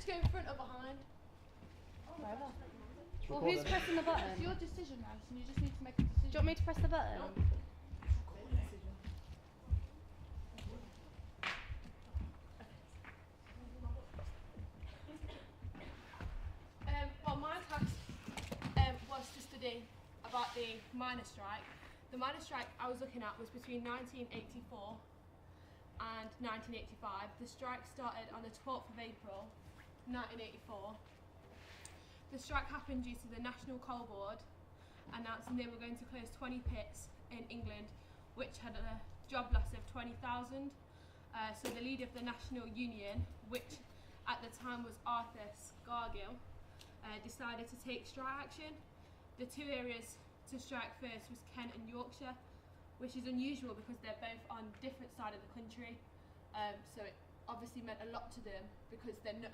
to go in front or behind? Wherever. Well, who's pressing the button? It's your decision, Alison. You just need to make a decision. Do you want me to press the button? No. Well, my task was to study about the miners' strike. The miners' strike I was looking at was between 1984 and 1985. The strike started on the 12th of April 1984. The strike happened due to the National Coal Board announcing they were going to close 20 pits in England, which had a job loss of 20,000. So the leader of the National Union, which at the time was Arthur Scargill, decided to take strike action. The two areas to strike first was Kent and Yorkshire, which is unusual because they're both on different sides of the country. So it obviously meant a lot to them because they're not.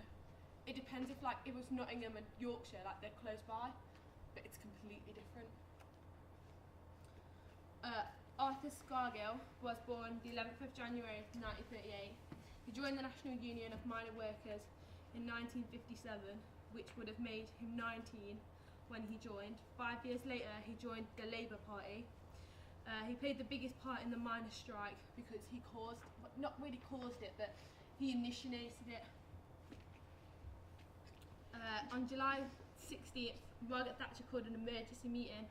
It depends if like it was Nottingham and Yorkshire, like they're close by, but it's completely different. Arthur Scargill was born the 11th of January 1938. He joined the National Union of Miner Workers in 1957, which would have made him 19 when he joined. 5 years later, he joined the Labour Party. He played the biggest part in the miners' strike because he caused, well, not really caused it, but he initiated it. On July 60th, Margaret Thatcher called an emergency meeting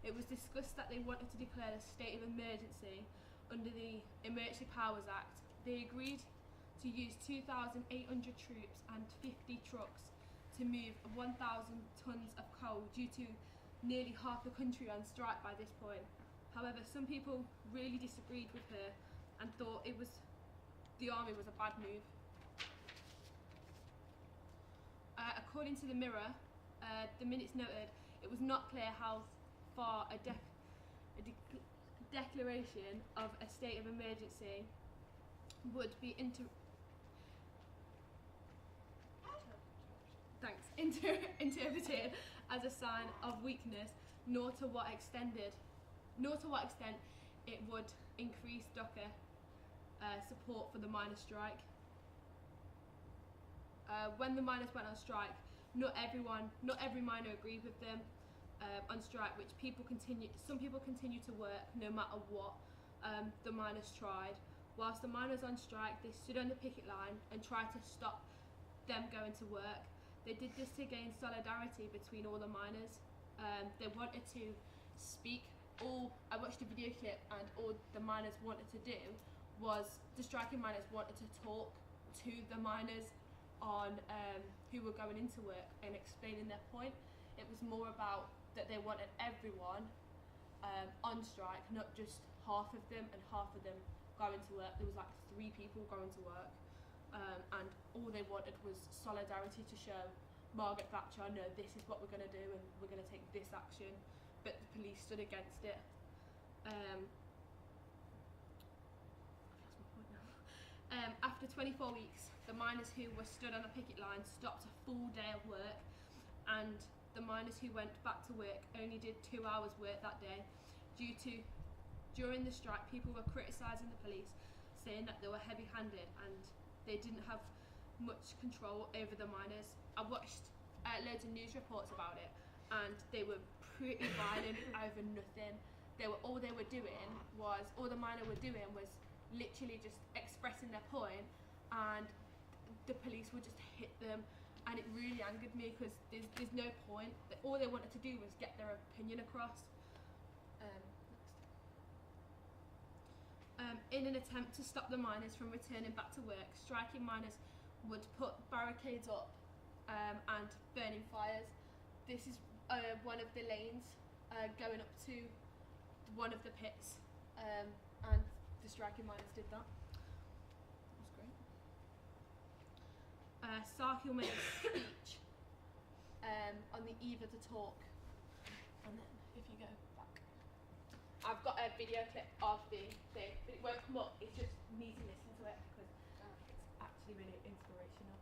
It was discussed that they wanted to declare a state of emergency under the Emergency Powers Act. They agreed to use 2,800 troops and 50 trucks to move 1,000 tonnes of coal due to nearly half the country on strike by this point. However, some people really disagreed with her and thought the army was a bad move. According to the Mirror, the minutes noted it was not clear how far a declaration of a state of emergency would be interpreted as a sign of weakness, nor to what extent it would increase Docker support for the miners' strike. When the miners went on strike, not every miner agreed with them on strike, which some people continued to work no matter what the miners tried. Whilst the miners on strike, they stood on the picket line and tried to stop them going to work. They did this to gain solidarity between all the miners. They wanted to speak. I watched a video clip, and all the miners wanted to do was the striking miners wanted to talk to the miners on who were going into work and explaining their point. It was more about that they wanted everyone on strike, not just half of them and half of them going to work. There was like 3 people going to work, and all they wanted was solidarity to show Margaret Thatcher, no, this is what we're going to do and we're going to take this action. But the police stood against it. After 24 weeks, the miners who were stood on a picket line stopped a full day of work, and the miners who went back to work only did 2 hours work that day. During the strike, people were criticising the police, saying that they were heavy-handed and they didn't have much control over the miners. I watched loads of news reports about it, and they were pretty violent over nothing. All the miners were doing was literally just expressing their point, and the police would just hit them, and it really angered me because there's no point. All they wanted to do was get their opinion across. In an attempt to stop the miners from returning back to work, striking miners would put barricades up and burning fires. This is one of the lanes going up to one of the pits, and the striking miners did that. That was great. Scargill made a speech on the eve of the talk, and then if you go back, I've got a video clip of the thing, but it won't come up. It's just need to listen to it because it's actually really inspirational.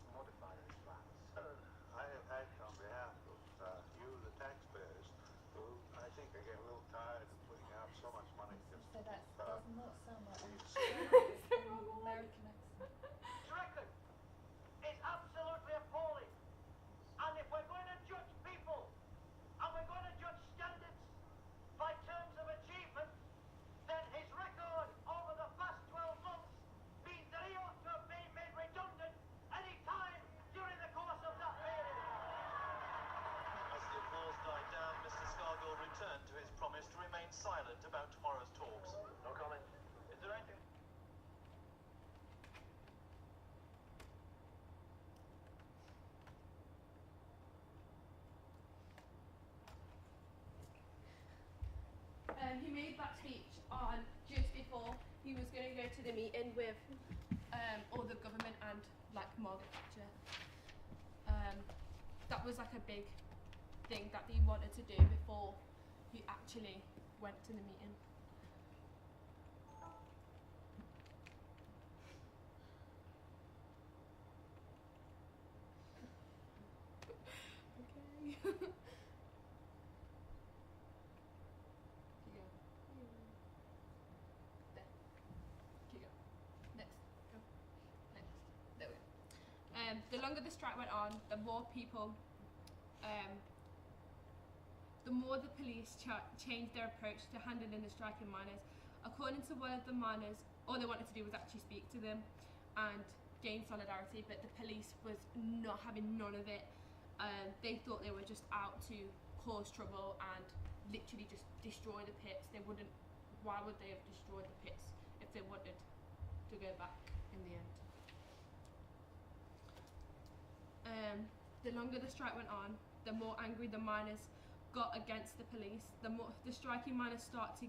Modify these plans. I have acted on behalf of you, the taxpayers, who I think are getting So that does not sound like an American accent. Stricken. It's absolutely appalling. And if we're going to judge people, and we're going to judge standards by terms of achievement, then his record over the past 12 months means that he ought to have been made redundant any time during the course of that period. As the applause died down, Mr. Scargill returned to his promise to remain silent about tomorrow's talks. No comment. Is there anything? He made that speech on just before he was going to go to the meeting with all the government and like Margaret Thatcher. That was like a big thing that he wanted to do before he actually went to the meeting. Okay. The longer the strike went on, the more people, the more the police changed their approach to handling the striking miners. According to one of the miners, all they wanted to do was actually speak to them and gain solidarity, but the police was not having none of it. They thought they were just out to cause trouble and literally just destroy the pits. They wouldn't. Why would they have destroyed the pits if they wanted to go back in the end? The longer the strike went on, the more angry the miners got against the police. The more the striking miners started to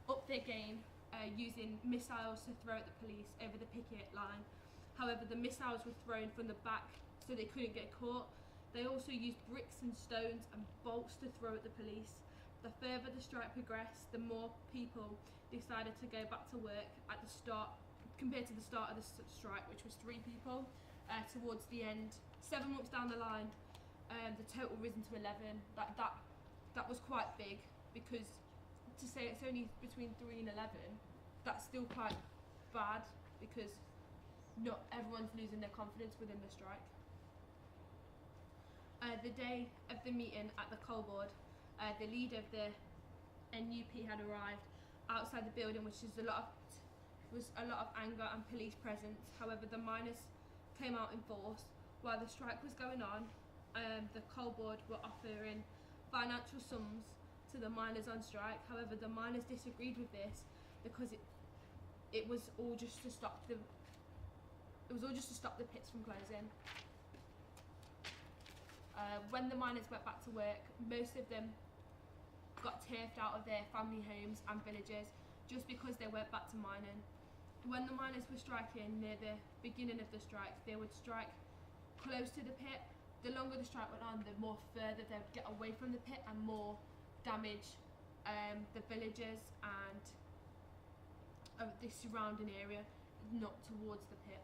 up their game, using missiles to throw at the police over the picket line. However, the missiles were thrown from the back, so they couldn't get caught. They also used bricks and stones and bolts to throw at the police. The further the strike progressed, the more people decided to go back to work at the start, compared to the start of the strike, which was 3 people. Towards the end, 7 months down the line, the total risen to 11. That was quite big, because to say it's only between 3 and 11, that's still quite bad, because not everyone's losing their confidence within the strike. The day of the meeting at the coal board, the leader of the NUP had arrived outside the building, which was a lot of anger and police presence. However, the miners came out in force. While the strike was going on, the coal board were offering financial sums to the miners on strike. However, the miners disagreed with this because it was all just to stop the pits from closing. When the miners went back to work, most of them got turfed out of their family homes and villages just because they went back to mining. When the miners were striking near the beginning of the strike, they would strike close to the pit. The longer the strike went on, the more further they would get away from the pit and more damage the villages and the surrounding area, not towards the pit.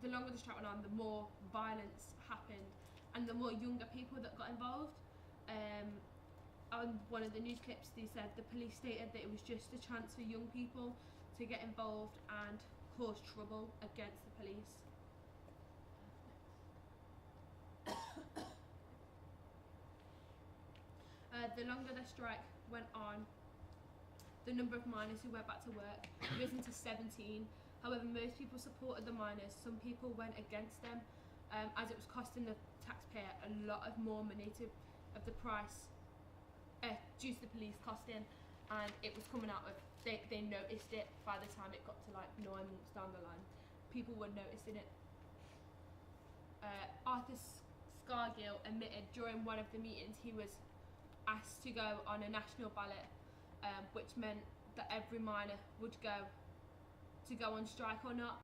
The longer the strike went on, the more violence happened and the more younger people that got involved. On one of the news clips, they said the police stated that it was just a chance for young people to get involved and cause trouble against the police. The longer the strike went on, the number of miners who went back to work risen to 17. However, most people supported the miners. Some people went against them, as it was costing the taxpayer a lot of more money of the price due to the police costing, and it was coming out of, they noticed it by the time it got to like 9 months down the line. People were noticing it. Arthur Scargill admitted during one of the meetings he was asked to go on a national ballot, which meant that every miner would go on strike or not.